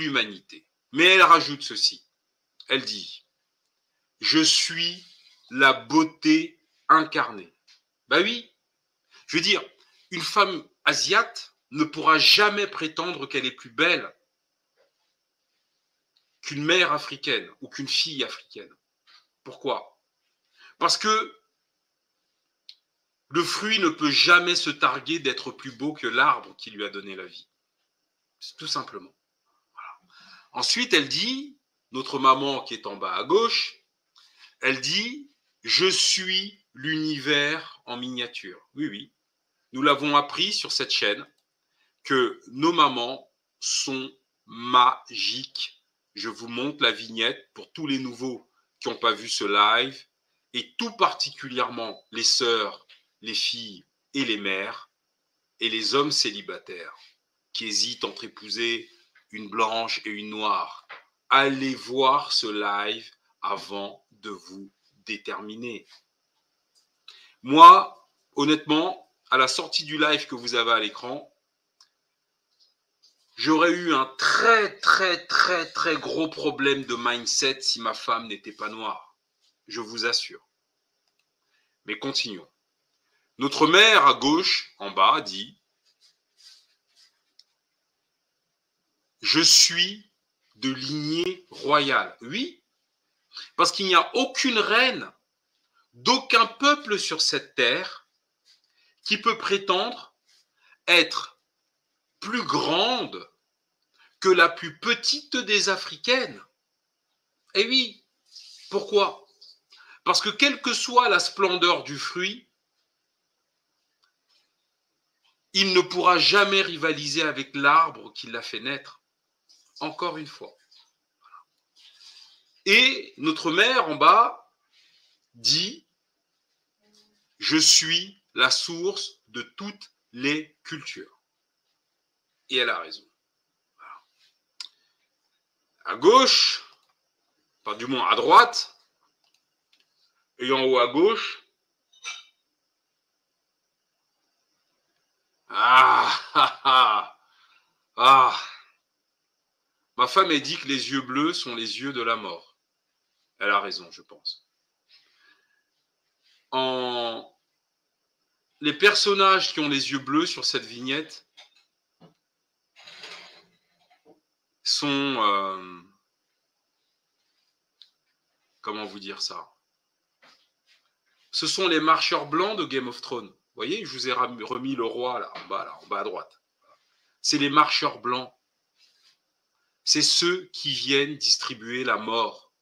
l'humanité. Mais elle rajoute ceci. Elle dit, je suis la beauté incarnée. Ben oui, je veux dire, une femme asiate ne pourra jamais prétendre qu'elle est plus belle qu'une mère africaine ou qu'une fille africaine. Pourquoi? Parce que le fruit ne peut jamais se targuer d'être plus beau que l'arbre qui lui a donné la vie. C'est tout simplement. Voilà. Ensuite, elle dit, notre maman qui est en bas à gauche, elle dit, je suis l'univers en miniature. Oui, oui. Nous l'avons appris sur cette chaîne que nos mamans sont magiques. Je vous montre la vignette pour tous les nouveaux qui n'ont pas vu ce live et tout particulièrement les sœurs, les filles et les mères et les hommes célibataires qui hésitent entre épouser une blanche et une noire. Allez voir ce live avant de vous déterminer. Moi, honnêtement, à la sortie du live que vous avez à l'écran, j'aurais eu un très gros problème de mindset si ma femme n'était pas noire. Je vous assure. Mais continuons. Notre mère à gauche, en bas, dit « Je suis de lignée royale ». Oui, parce qu'il n'y a aucune reine d'aucun peuple sur cette terre qui peut prétendre être plus grande que la plus petite des africaines. Et oui, pourquoi? Parce que quelle que soit la splendeur du fruit, il ne pourra jamais rivaliser avec l'arbre qui l'a fait naître. Encore une fois. Et notre mère en bas dit « Je suis la source de toutes les cultures ». Et elle a raison. Voilà. À gauche, enfin du moins à droite, et en haut à gauche, ma femme a dit que les yeux bleus sont les yeux de la mort. Elle a raison, je pense. Les personnages qui ont les yeux bleus sur cette vignette sont... comment vous dire ça? Ce sont les marcheurs blancs de Game of Thrones. Vous voyez, je vous ai remis le roi là, en bas à droite. C'est les marcheurs blancs. C'est ceux qui viennent distribuer la mort.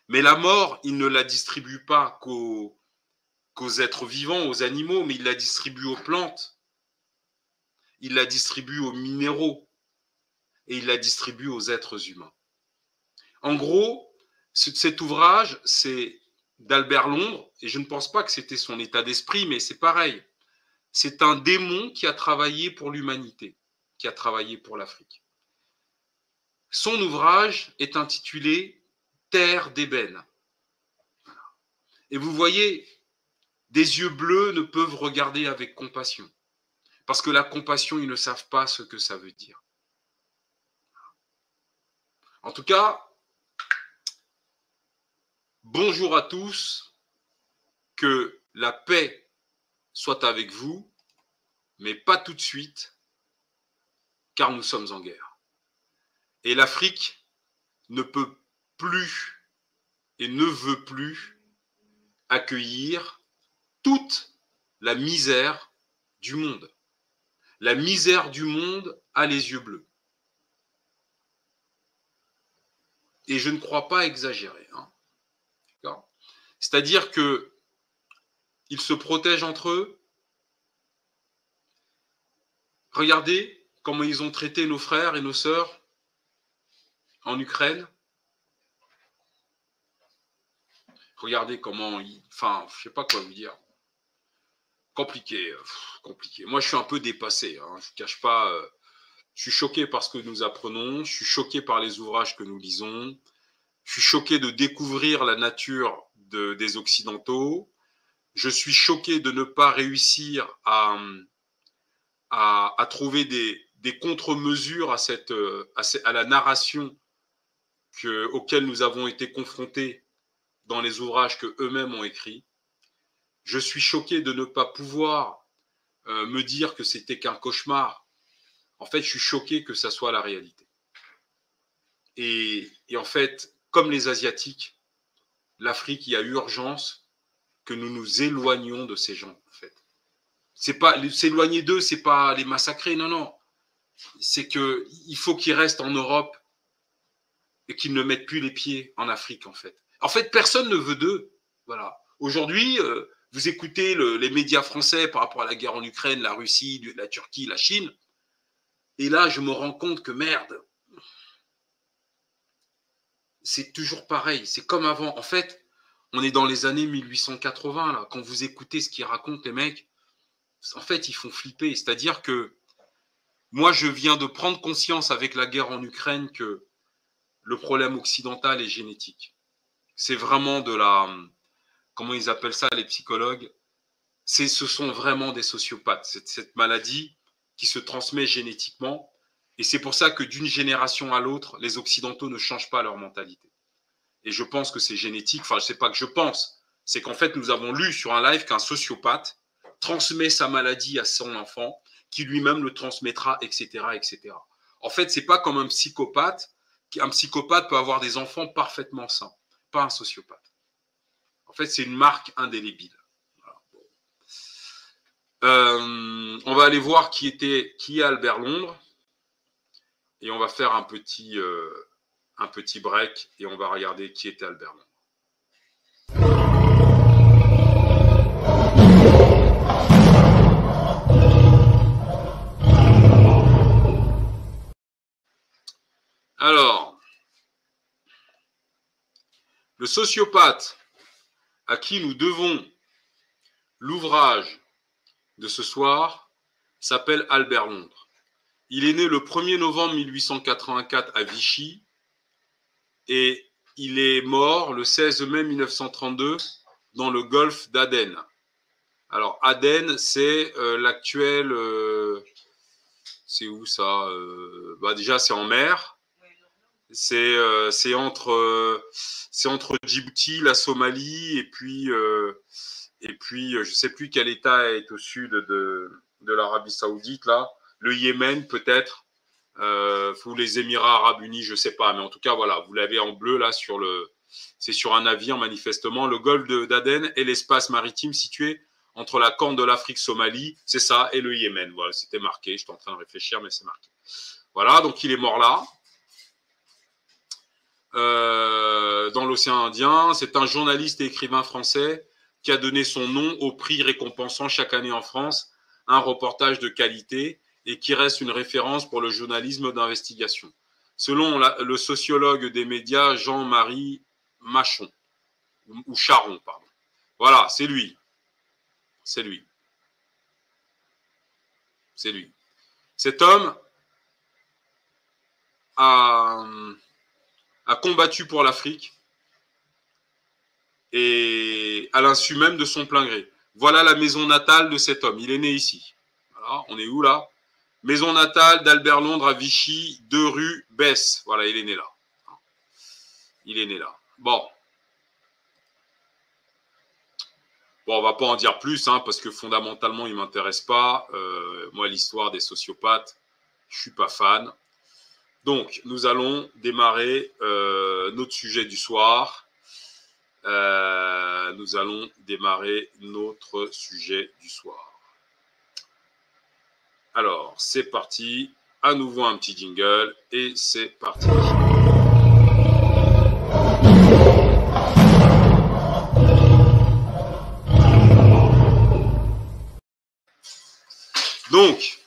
Mais la mort, ils ne la distribuent pas qu'aux êtres vivants, aux animaux, mais ils la distribuent aux plantes. Ils la distribuent aux minéraux. Et ils la distribuent aux êtres humains. En gros, cet ouvrage, c'est d'Albert Londres, et je ne pense pas que c'était son état d'esprit, mais c'est pareil. C'est un démon qui a travaillé pour l'humanité, qui a travaillé pour l'Afrique. Son ouvrage est intitulé « Terre d'ébène ». Et vous voyez, des yeux bleus ne peuvent regarder avec compassion. Parce que la compassion, ils ne savent pas ce que ça veut dire. En tout cas, bonjour à tous, que la paix soit avec vous, mais pas tout de suite, car nous sommes en guerre. Et l'Afrique ne peut plus et ne veut plus accueillir toute la misère du monde. La misère du monde a les yeux bleus. Et je ne crois pas exagérer. Hein. C'est-à-dire qu'ils se protègent entre eux. Regardez comment ils ont traité nos frères et nos sœurs en Ukraine. Regardez comment ils... Enfin, je ne sais pas quoi vous dire. Compliqué. Moi, je suis un peu dépassé. Hein. Je ne cache pas... je suis choqué par ce que nous apprenons. Je suis choqué par les ouvrages que nous lisons. Je suis choqué de découvrir la nature des Occidentaux. Je suis choqué de ne pas réussir à trouver des contre-mesures à la narration auquel nous avons été confrontés dans les ouvrages qu'eux-mêmes ont écrits. Je suis choqué de ne pas pouvoir me dire que c'était qu'un cauchemar. En fait, je suis choqué que ça soit la réalité. Et en fait, comme les Asiatiques, l'Afrique, il y a urgence que nous nous éloignions de ces gens, en fait. C'est pas s'éloigner d'eux, c'est pas les massacrer, non, non. C'est qu'il faut qu'ils restent en Europe et qu'ils ne mettent plus les pieds en Afrique, en fait. En fait, personne ne veut d'eux. Voilà. Aujourd'hui, vous écoutez les médias français par rapport à la guerre en Ukraine, la Russie, la Turquie, la Chine, et là, je me rends compte que merde, c'est toujours pareil, c'est comme avant. En fait, on est dans les années 1880, là. Quand vous écoutez ce qu'ils racontent, les mecs, en fait, ils font flipper. C'est-à-dire que moi, je viens de prendre conscience avec la guerre en Ukraine que le problème occidental est génétique. C'est vraiment de la... Comment ils appellent ça, les psychologues? Ce sont vraiment des sociopathes. Cette maladie qui se transmet génétiquement. Et c'est pour ça que d'une génération à l'autre, les Occidentaux ne changent pas leur mentalité. Et je pense que c'est génétique. Enfin, je ne sais pas que je pense. C'est qu'en fait, nous avons lu sur un live qu'un sociopathe transmet sa maladie à son enfant, qui lui-même le transmettra, etc., etc. En fait, c'est pas comme un psychopathe. Un psychopathe peut avoir des enfants parfaitement sains, pas un sociopathe. En fait, c'est une marque indélébile. Voilà. On va aller voir qui est Albert Londres. Et on va faire un petit break et on va regarder qui était Albert Londres. Alors, le sociopathe à qui nous devons l'ouvrage de ce soir s'appelle Albert Londres. Il est né le 1er novembre 1884 à Vichy et il est mort le 16 mai 1932 dans le golfe d'Aden. Alors, Aden, c'est l'actuel... c'est où ça déjà, c'est en mer. C'est entre Djibouti, la Somalie, et puis je ne sais plus quel État est au sud de l'Arabie Saoudite, là. Le Yémen, peut-être, ou les Émirats Arabes Unis, je ne sais pas. Mais en tout cas, voilà, vous l'avez en bleu, là, c'est sur un navire, manifestement. Le golfe d'Aden est l'espace maritime situé entre la Corne de l'Afrique, Somalie, c'est ça, et le Yémen. Voilà, c'était marqué. J'étais en train de réfléchir, mais c'est marqué. Voilà, donc il est mort là. Dans l'océan Indien. C'est un journaliste et écrivain français qui a donné son nom au prix récompensant chaque année en France un reportage de qualité et qui reste une référence pour le journalisme d'investigation. Selon le sociologue des médias Jean-Marie Machon, ou Charon, pardon. Voilà, c'est lui. C'est lui. C'est lui. Cet homme a combattu pour l'Afrique et à l'insu même de son plein gré. Voilà la maison natale de cet homme. Il est né ici. Voilà, on est où là? Maison natale d'Albert Londres à Vichy, 2 rue Besse. Voilà, il est né là. Il est né là. Bon. Bon, on va pas en dire plus, hein, parce que fondamentalement, il m'intéresse pas. Moi, l'histoire des sociopathes, je suis pas fan. Donc, nous allons démarrer notre sujet du soir. Nous allons démarrer notre sujet du soir. Alors, c'est parti. À nouveau un petit jingle et c'est parti. Donc,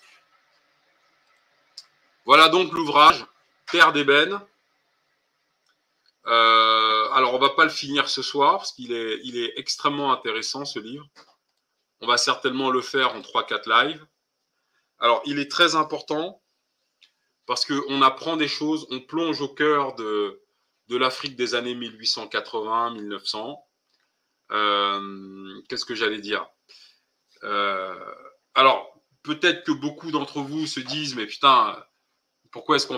voilà donc l'ouvrage Terre d'ébène. Alors, on ne va pas le finir ce soir parce qu'il est extrêmement intéressant, ce livre. On va certainement le faire en 3-4 lives. Alors, il est très important parce qu'on apprend des choses, on plonge au cœur de l'Afrique des années 1880-1900. Qu'est-ce que j'allais dire? Alors, peut-être que beaucoup d'entre vous se disent, mais putain, pourquoi est-ce qu'on